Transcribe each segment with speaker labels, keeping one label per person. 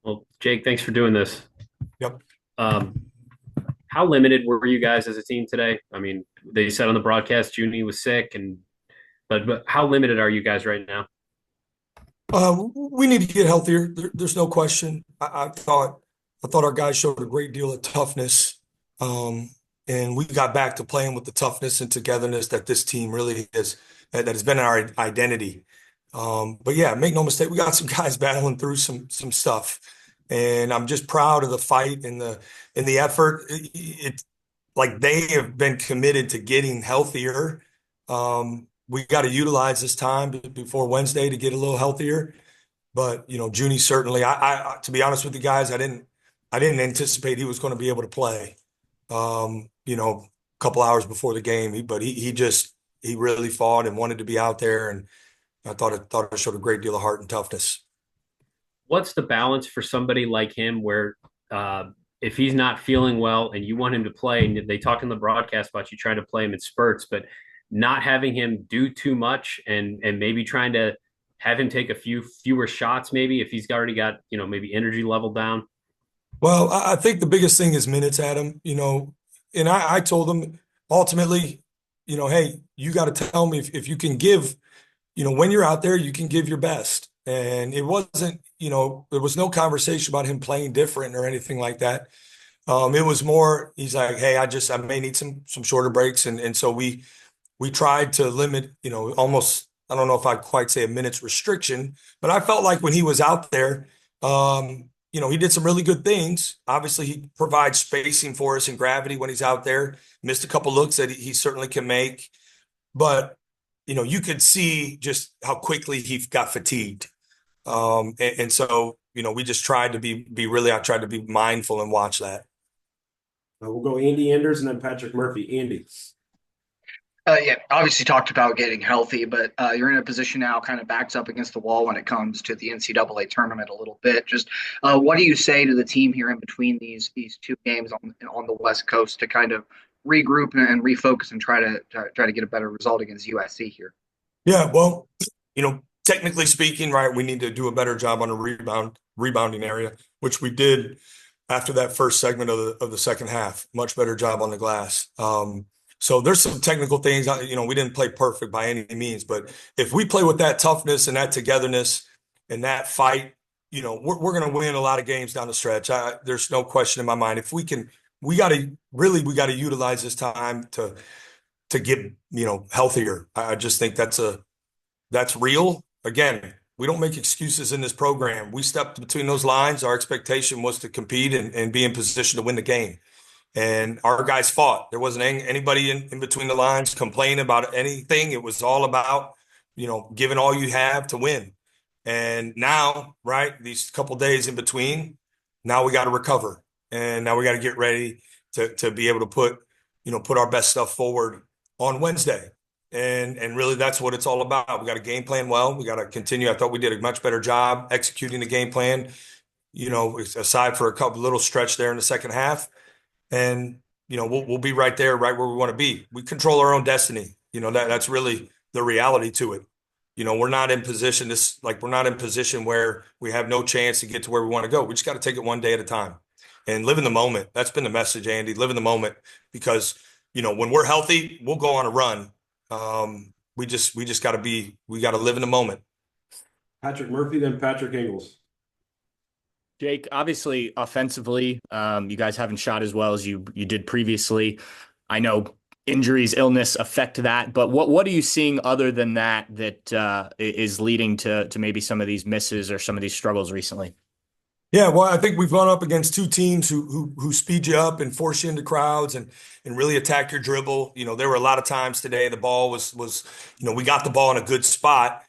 Speaker 1: Well, Jake, thanks for doing this.
Speaker 2: Yep.
Speaker 1: Um, how limited were you guys as a team today? I mean, they said on the broadcast Junie was sick, and but how limited are you guys right now?
Speaker 2: We need to get healthier. There's no question. I thought our guys showed a great deal of toughness, um, and we got back to playing with the toughness and togetherness that this team really is. That has been our identity. But yeah, make no mistake, we got some guys battling through some stuff, and I'm just proud of the fight and the effort. Like they have been committed to getting healthier. We got to utilize this time before Wednesday to get a little healthier. But Junie certainly. To be honest with you guys, I didn't anticipate he was going to be able to play. A couple hours before the game, but he really fought and wanted to be out there, and I thought it showed a great deal of heart and toughness.
Speaker 1: What's the balance for somebody like him where uh, if he's not feeling well and you want him to play, and they talk in the broadcast about you trying to play him in spurts, but not having him do too much and maybe trying to have him take a fewer shots, maybe if he's already got maybe energy level down.
Speaker 2: Well, I think the biggest thing is minutes, Adam. And I told him ultimately, hey, you got to tell me if you can give, when you're out there, you can give your best. And it wasn't, there was no conversation about him playing different or anything like that. It was more, he's like, hey, I may need some shorter breaks. And so we tried to limit, almost, I don't know if I'd quite say a minutes restriction, but I felt like when he was out there, he did some really good things. Obviously, he provides spacing for us and gravity when he's out there. Missed a couple looks that he certainly can make, but you could see just how quickly he got fatigued. And so, we just tried to be really, I tried to be mindful and watch that.
Speaker 3: We'll go Andy Anders and then Patrick Murphy. Andy.
Speaker 4: Yeah, obviously talked about getting healthy, but you're in a position now kind of backs up against the wall when it comes to the NCAA tournament a little bit. Just what do you say to the team here in between these two games on the West Coast to kind of regroup and refocus and try to get a better result against USC here?
Speaker 2: Yeah, well, technically speaking, right, we need to do a better job on a rebounding area, which we did after that first segment of the second half. Much better job on the glass. So there's some technical things. We didn't play perfect by any means, but if we play with that toughness and that togetherness and that fight, we're going to win a lot of games down the stretch. There's no question in my mind. If we can, we got to utilize this time to get healthier. I just think that's real. Again, we don't make excuses in this program. We stepped between those lines. Our expectation was to compete and be in position to win the game. And our guys fought. There wasn't anybody in between the lines complaining about anything. It was all about, giving all you have to win. And now, right, these couple days in between, now we got to recover. And now we got to get ready to be able to put our best stuff forward on Wednesday. And really that's what it's all about. We got to game plan well. We got to continue. I thought we did a much better job executing the game plan, aside for a couple little stretch there in the second half. And we'll be right there, right where we want to be. We control our own destiny. That's really the reality to it. We're not in position we're not in position where we have no chance to get to where we want to go. We just got to take it one day at a time and live in the moment. That's been the message, Andy. Live in the moment because when we're healthy, we'll go on a run. We just got to live in the moment.
Speaker 3: Patrick Murphy, then Patrick Ingles.
Speaker 5: Jake, obviously, offensively, you guys haven't shot as well as you did previously. I know injuries, illness affect that, but what are you seeing other than that is leading to maybe some of these misses or some of these struggles recently?
Speaker 2: Yeah, well, I think we've gone up against two teams who speed you up and force you into crowds and really attack your dribble. There were a lot of times today the ball was we got the ball in a good spot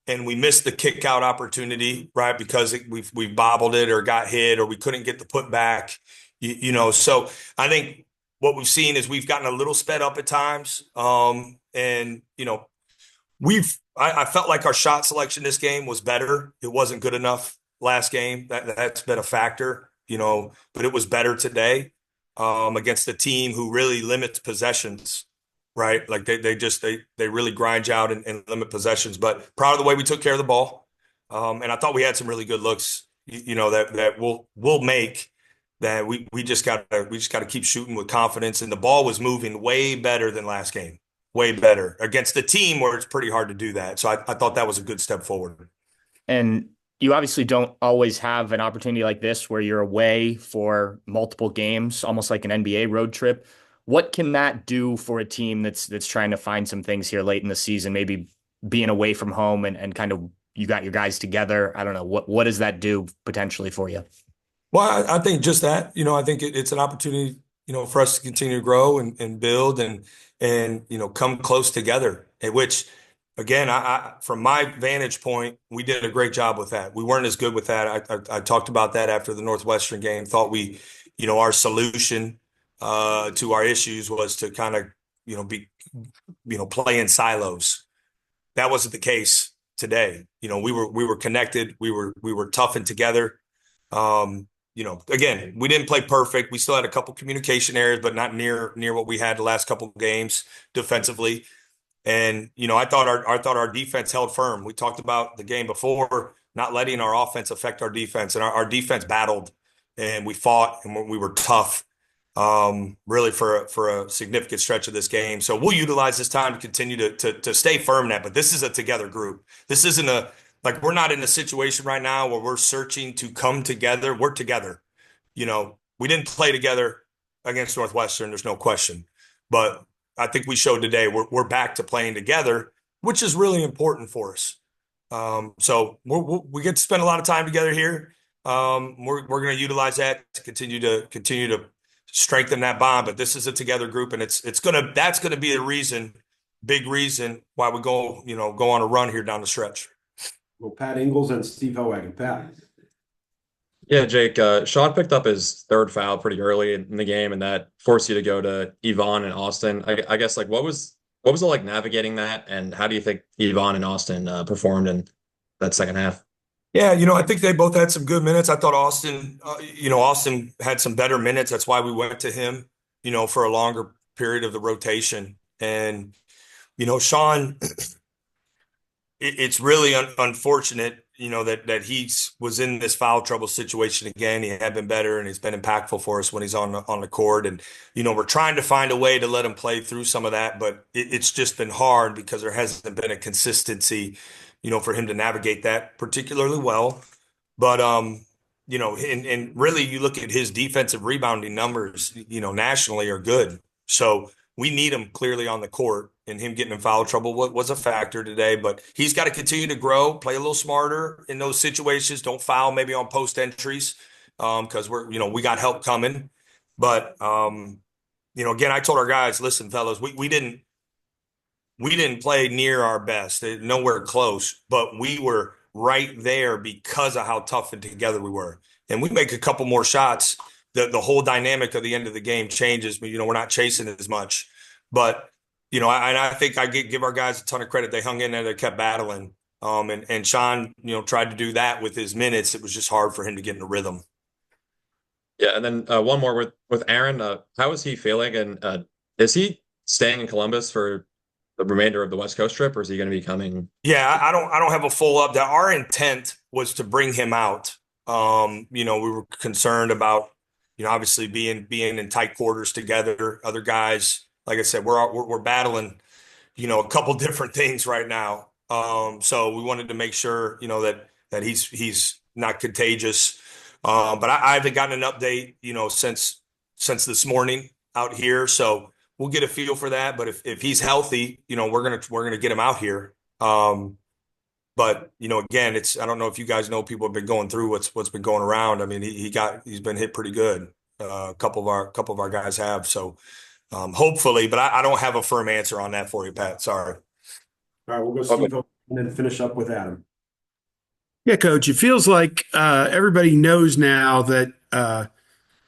Speaker 2: and we missed the kick out opportunity, right? Because we've bobbled it or got hit or we couldn't get the put back. So I think what we've seen is we've gotten a little sped up at times. And I felt like our shot selection this game was better. It wasn't good enough last game. That's been a factor, but it was better today against a team who really limits possessions, right? Like they really grind you out and limit possessions. But proud of the way we took care of the ball, and I thought we had some really good looks. that we'll make, that we just gotta keep shooting with confidence. And the ball was moving way better than last game, way better against the team where it's pretty hard to do that. So I thought that was a good step forward.
Speaker 5: And you obviously don't always have an opportunity like this where you're away for multiple games, almost like an NBA road trip. What can that do for a team that's trying to find some things here late in the season, maybe being away from home and kind of you got your guys together? I don't know. What does that do potentially for you?
Speaker 2: Well, I think just that, I think it's an opportunity, for us to continue to grow and build and come close together. At which, again, from my vantage point, we did a great job with that. We weren't as good with that. I talked about that after the Northwestern game. Thought our solution to our issues was to kind of, play in silos. That wasn't the case today. We were connected. We were toughened together. Again, we didn't play perfect. We still had a couple communication errors, but not near what we had the last couple of games defensively. And I thought our defense held firm. We talked about the game before, not letting our offense affect our defense, and our defense battled, and we fought, and we were tough, really for a significant stretch of this game. So we'll utilize this time to continue to stay firm in that. But this is a together group. This isn't like we're not in a situation right now where we're searching to come together. We're together. We didn't play together against Northwestern. There's no question. But I think we showed today we're back to playing together, which is really important for us. So we get to spend a lot of time together here. We're going to utilize that to continue to strengthen that bond. But this is a together group, and that's going to be a big reason why we go on a run here down the stretch.
Speaker 3: Well, Pat Ingles and Steve Howagen. Pat.
Speaker 6: Yeah, Jake, Sean picked up his third foul pretty early in the game, and that forced you to go to Yvonne and Austin. I guess, like, what was it like navigating that, and how do you think Yvonne and Austin performed in that second half?
Speaker 2: Yeah, I think they both had some good minutes. I thought Austin had some better minutes. That's why we went to him, for a longer period of the rotation. And, Sean, it's really unfortunate, that he was in this foul trouble situation again. He had been better, and he's been impactful for us when he's on the court. And, we're trying to find a way to let him play through some of that, but it's just been hard because there hasn't been a consistency, for him to navigate that particularly well. But, and really you look at his defensive rebounding numbers, nationally are good. So we need him clearly on the court, and him getting in foul trouble was a factor today, but he's got to continue to grow, play a little smarter in those situations. Don't foul maybe on post entries, because we got help coming. But, again, I told our guys, listen, fellas, we didn't play near our best, nowhere close, but we were right there because of how tough and together we were. And we make a couple more shots, the whole dynamic of the end of the game changes. But, we're not chasing as much. But, I think I give our guys a ton of credit. They hung in there, they kept battling. And Sean, tried to do that with his minutes. It was just hard for him to get in a rhythm.
Speaker 6: Yeah, and then one more with Aaron. How is he feeling? And is he staying in Columbus for the remainder of the West Coast trip, or is he going to be coming?
Speaker 2: Yeah, I don't have a full update. Our intent was to bring him out. We were concerned about, obviously being in tight quarters together. Other guys, like I said, we're battling, a couple different things right now. So we wanted to make sure, that he's not contagious. But I haven't gotten an update, since this morning out here. So we'll get a feel for that. But if he's healthy, we're gonna get him out here. But again, I don't know if you guys know, people have been going through what's been going around. I mean, he's been hit pretty good. A couple of our guys have. So hopefully, but I don't have a firm answer on that for you, Pat. Sorry.
Speaker 3: All right, we'll go Steve Howagen and then finish up with Adam.
Speaker 7: Yeah, Coach, it feels like everybody knows now that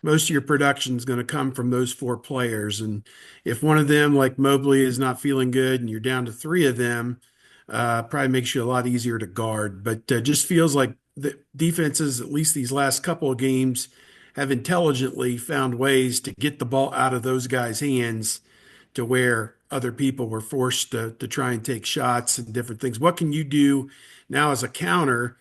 Speaker 7: most of your production is going to come from those four players. And if one of them, like Mobley, is not feeling good and you're down to three of them, probably makes you a lot easier to guard. But just feels like the defenses, at least these last couple of games, have intelligently found ways to get the ball out of those guys' hands to where other people were forced to try and take shots and different things. What can you do now as a counter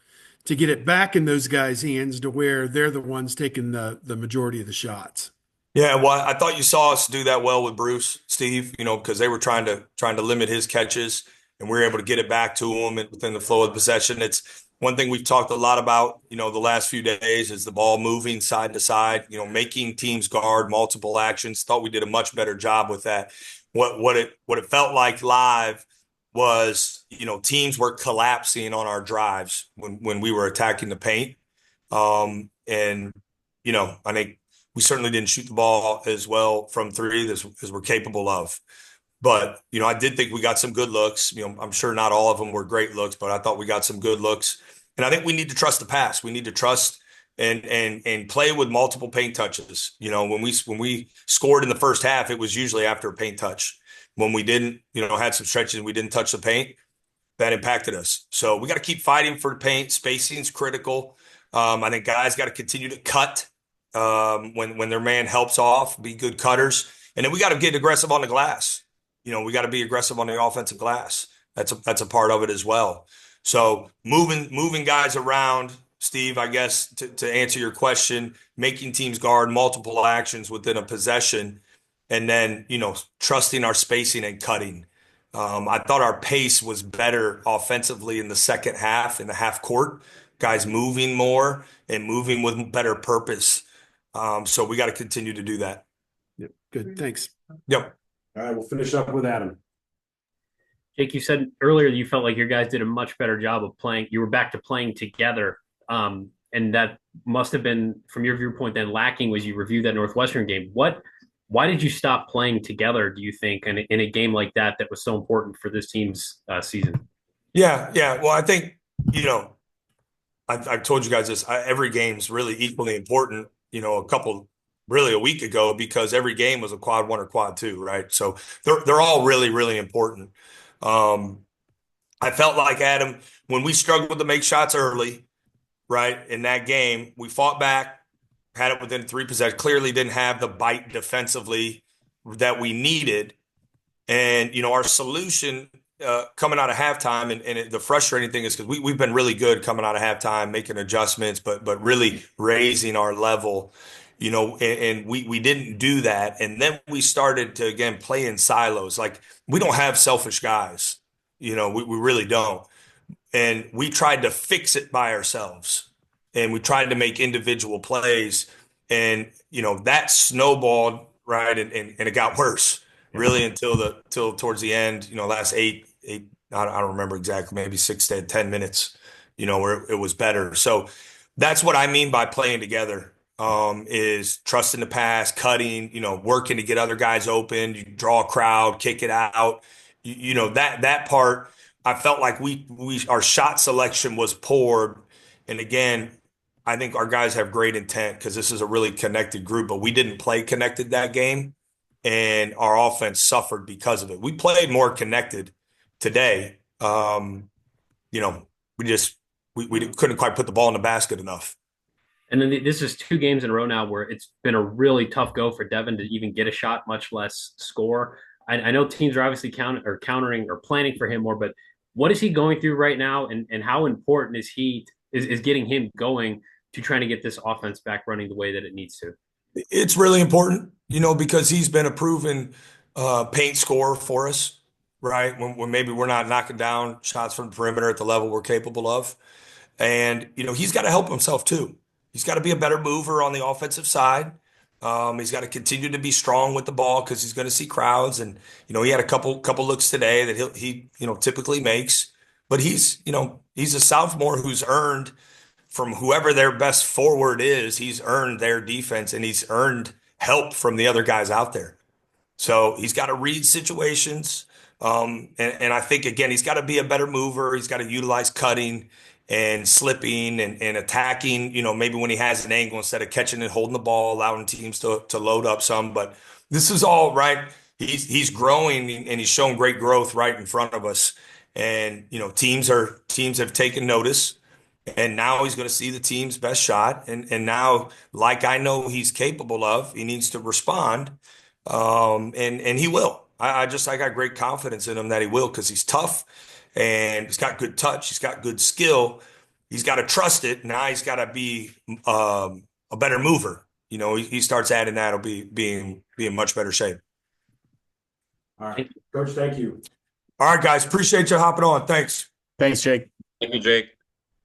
Speaker 7: to get it back in those guys' hands to where they're the ones taking the majority of the shots.
Speaker 2: Yeah, well, I thought you saw us do that well with Bruce, Steve, because they were trying to limit his catches, and we were able to get it back to him within the flow of possession. It's one thing we've talked a lot about, the last few days is the ball moving side to side, making teams guard multiple actions. Thought we did a much better job with that. What it felt like live was, teams were collapsing on our drives when we were attacking the paint. And I think we certainly didn't shoot the ball as well from three as we're capable of. But, I did think we got some good looks. I'm sure not all of them were great looks, but I thought we got some good looks. And I think we need to trust the pass. We need to trust and play with multiple paint touches. When we scored in the first half, it was usually after a paint touch. When we didn't, had some stretches and we didn't touch the paint, that impacted us. So we got to keep fighting for the paint. Spacing is critical. I think guys got to continue to cut when their man helps off, be good cutters. And then we got to get aggressive on the glass. We got to be aggressive on the offensive glass. That's a part of it as well. So moving guys around, Steve, I guess to answer your question, making teams guard multiple actions within a possession, and then, trusting our spacing and cutting. I thought our pace was better offensively in the second half, in the half court, guys moving more and moving with better purpose. So we got to continue to do that.
Speaker 7: Yep. Good. Thanks.
Speaker 2: Yep.
Speaker 3: All right, we'll finish up with Adam.
Speaker 1: Jake, you said earlier you felt like your guys did a much better job of playing. You were back to playing together. And that must have been, from your viewpoint, then lacking was you reviewed that Northwestern game. Why did you stop playing together, do you think, in a game like that was so important for this team's season?
Speaker 2: Yeah. Well, I think, I've told you guys this, every game's really equally important, a week ago, because every game was a quad one or quad two, right? So they're all really, really important. I felt like, Adam, when we struggled to make shots early, right, in that game, we fought back, had it within three possessions, clearly didn't have the bite defensively that we needed. And, our solution coming out of halftime, and the frustrating thing is because we've been really good coming out of halftime, making adjustments, but really raising our level, and we didn't do that. And then we started to, again, play in silos. Like, we don't have selfish guys, we really don't. And we tried to fix it by ourselves, and we tried to make individual plays, and that snowballed, right, and it got worse really until towards the end, last eight I don't remember exactly, maybe 6 to 10 minutes, where it was better. So that's what I mean by playing together, is trusting the pass, cutting, working to get other guys open, you draw a crowd, kick it out, that part. I felt like our shot selection was poor. And again, I think our guys have great intent because this is a really connected group, but we didn't play connected that game, and our offense suffered because of it. We played more connected today. We couldn't quite put the ball in the basket enough.
Speaker 1: And then this is 2 games in a row now where it's been a really tough go for Devin to even get a shot, much less score. I know teams are obviously countering or planning for him more, but what is he going through right now, and how important is getting him going to trying to get this offense back running the way that it needs to?
Speaker 2: It's really important, because he's been a proven paint scorer for us, right? When maybe we're not knocking down shots from the perimeter at the level we're capable of. And, he's got to help himself too. He's got to be a better mover on the offensive side. He's got to continue to be strong with the ball because he's going to see crowds. And, he had a couple looks today that he typically makes. But he's a sophomore who's earned from whoever their best forward is, he's earned their defense, and he's earned help from the other guys out there. So he's got to read situations. And I think, again, he's got to be a better mover. He's got to utilize cutting and slipping and attacking, maybe when he has an angle instead of catching and holding the ball, allowing teams to load up some. But this is all right. He's growing, and he's shown great growth right in front of us. And, teams have taken notice, and now he's going to see the team's best shot. And now, like I know he's capable of, he needs to respond. And he will. I got great confidence in him that he will, because he's tough and he's got good touch. He's got good skill. he's got to trust it. Now he's got to be a better mover. You know, he starts adding that, he'll be in much better shape.
Speaker 3: All right, Coach, thank you.
Speaker 2: All right, guys, appreciate you hopping on. Thanks.
Speaker 5: Thanks, Jake.
Speaker 6: Thank you, Jake.